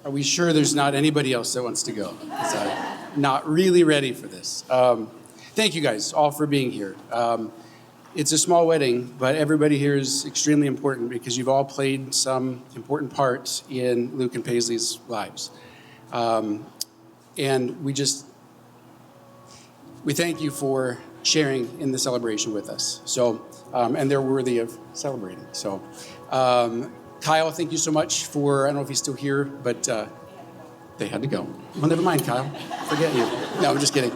Are we sure there's not anybody else that wants to go? 'Cause I'm not really ready for this. Thank you guys all for being here. It's a small wedding, but everybody here is extremely important because you've all played some important parts in Luke and Paisley's lives. And we thank you for sharing in the celebration with us. So, and they're worthy of celebrating. So, Kyle, thank you so much for, I don't know if he's still here, but they had to go. Well, never mind, Kyle. Forget you. No, I'm just kidding.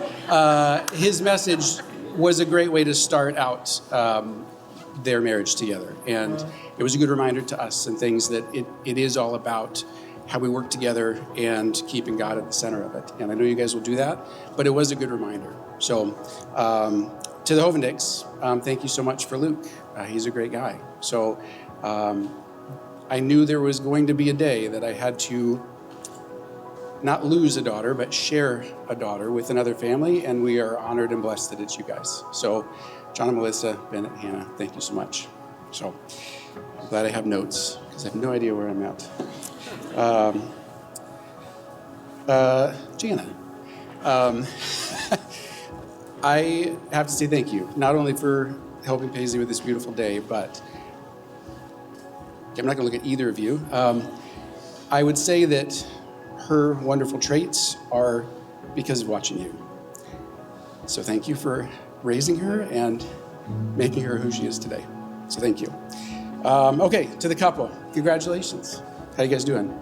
His message was a great way to start out their marriage together. And it was a good reminder to us and things that it is all about how we work together and keeping God at the center of it. And I know you guys will do that, but it was a good reminder. So to the Hovendicks, thank you so much for Luke. He's a great guy. So I knew there was going to be a day that I had to not lose a daughter, but share a daughter with another family, and we are honored and blessed that it's you guys. So John and Melissa, Bennett, Hannah, thank you so much. So I'm glad I have notes, because I have no idea where I'm at. Jana, I have to say thank you, not only for helping Paisley with this beautiful day, but I'm not going to look at either of you. I would say that her wonderful traits are because of watching you. So thank you for raising her and making her who she is today. So thank you. Okay, to the couple, congratulations. How you guys doing?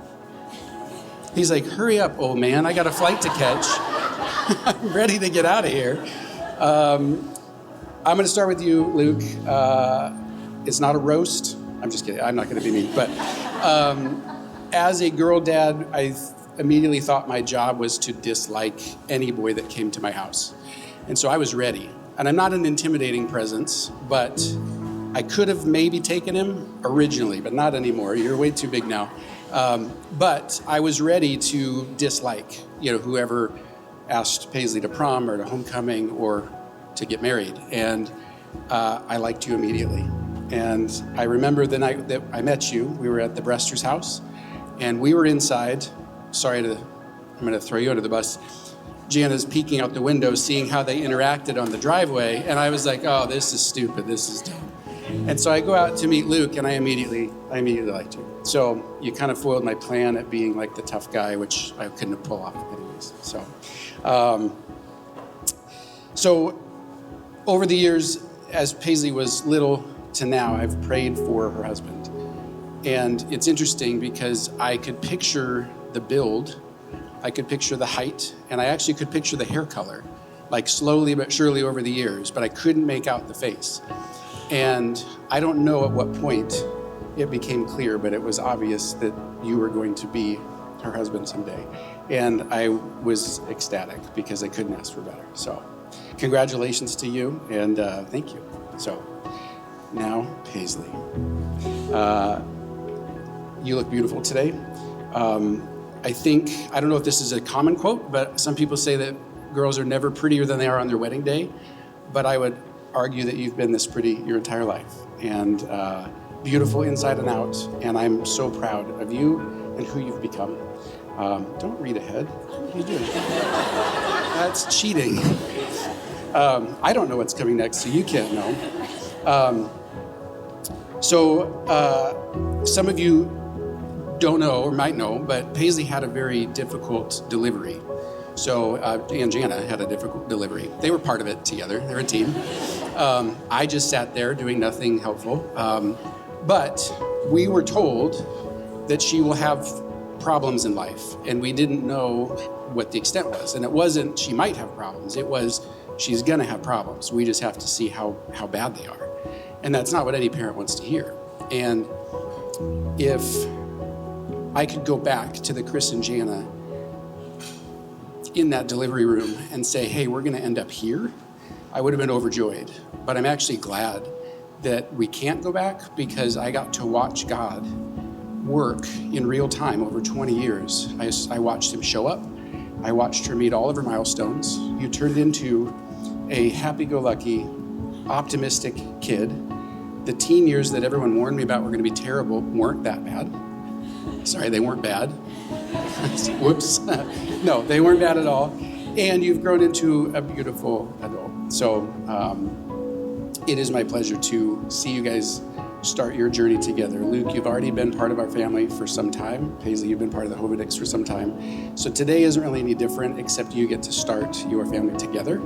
He's like, hurry up, old man. I got a flight to catch. I'm ready to get out of here. I'm going to start with you, Luke. It's not a roast. I'm just kidding. I'm not going to be mean. But as a girl dad, I immediately thought my job was to dislike any boy that came to my house. And so I was ready. And I'm not an intimidating presence, but I could have maybe taken him originally, but not anymore. You're way too big now. But I was ready to dislike, whoever asked Paisley to prom or to homecoming or to get married. And I liked you immediately. And I remember the night that I met you, we were at the Brester's house, and we were inside. I'm going to throw you under the bus. Jana's peeking out the window, seeing how they interacted on the driveway, and I was like, oh, this is stupid, this is dumb. And so I go out to meet Luke, and I immediately liked you. So you kind of foiled my plan at being like the tough guy, which I couldn't have pulled off anyways. So over the years, as Paisley was little to now, I've prayed for her husband. And it's interesting because I could picture the build, I could picture the height, and I actually could picture the hair color, like slowly but surely over the years, but I couldn't make out the face. And I don't know at what point it became clear, but it was obvious that you were going to be her husband someday. And I was ecstatic because I couldn't ask for better. So congratulations to you, and thank you. So now, Paisley. You look beautiful today. I don't know if this is a common quote, but some people say that girls are never prettier than they are on their wedding day. But I would argue that you've been this pretty your entire life, and beautiful inside and out. And I'm so proud of you and who you've become. Don't read ahead. What are you doing? That's cheating. I don't know what's coming next, so you can't know. Some of you don't know or might know, but Paisley had a very difficult delivery. So, and Jana had a difficult delivery. They were part of it together. They're a team. I just sat there doing nothing helpful. But we were told that she will have problems in life, and we didn't know what the extent was. And it wasn't she might have problems. It was she's gonna have problems. We just have to see how bad they are. And that's not what any parent wants to hear. And if I could go back to the Chris and Jana in that delivery room and say, hey, we're gonna end up here, I would have been overjoyed. But I'm actually glad that we can't go back because I got to watch God work in real time over 20 years. I watched him show up. I watched her meet all of her milestones. You turned into a happy-go-lucky, optimistic kid. The teen years that everyone warned me about were going to be terrible weren't that bad. Sorry, they weren't bad. Whoops. No, they weren't bad at all. And you've grown into a beautiful adult. So it is my pleasure to see you guys start your journey together. Luke, you've already been part of our family for some time. Paisley, you've been part of the Hovendicks for some time. So today isn't really any different, except you get to start your family together.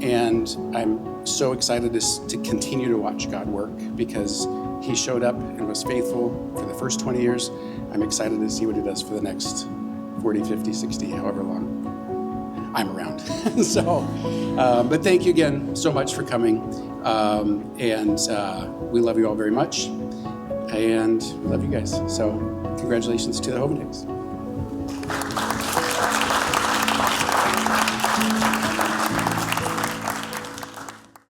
And I'm so excited to continue to watch God work, because he showed up and was faithful for the first 20 years. I'm excited to see what he does for the next 40, 50, 60, however long I'm around. But thank you again so much for coming. And we love you all very much. And we love you guys. So congratulations to the Hovendicks.